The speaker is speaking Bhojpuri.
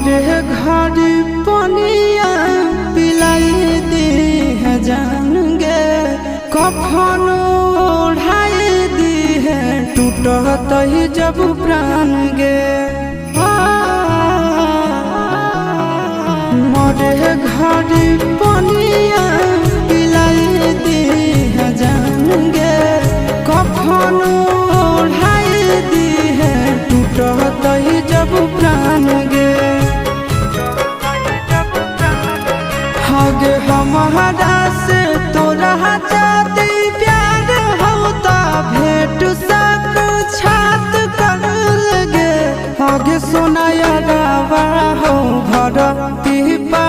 मरे घर पनिया पिलाई दी है जान गे, कफन ओढ़ाई दी है टूटत ही जब प्राण गे। मरे घर पनिया पिलाई दी है जान गे, कफन ओढ़ाई दी है टूटत ही जब प्राण गे। हगे हमारा से तोरा जाती प्यार होता भेंट साक्षात कर लगे। हगे सोनाया गावा हो भरती पा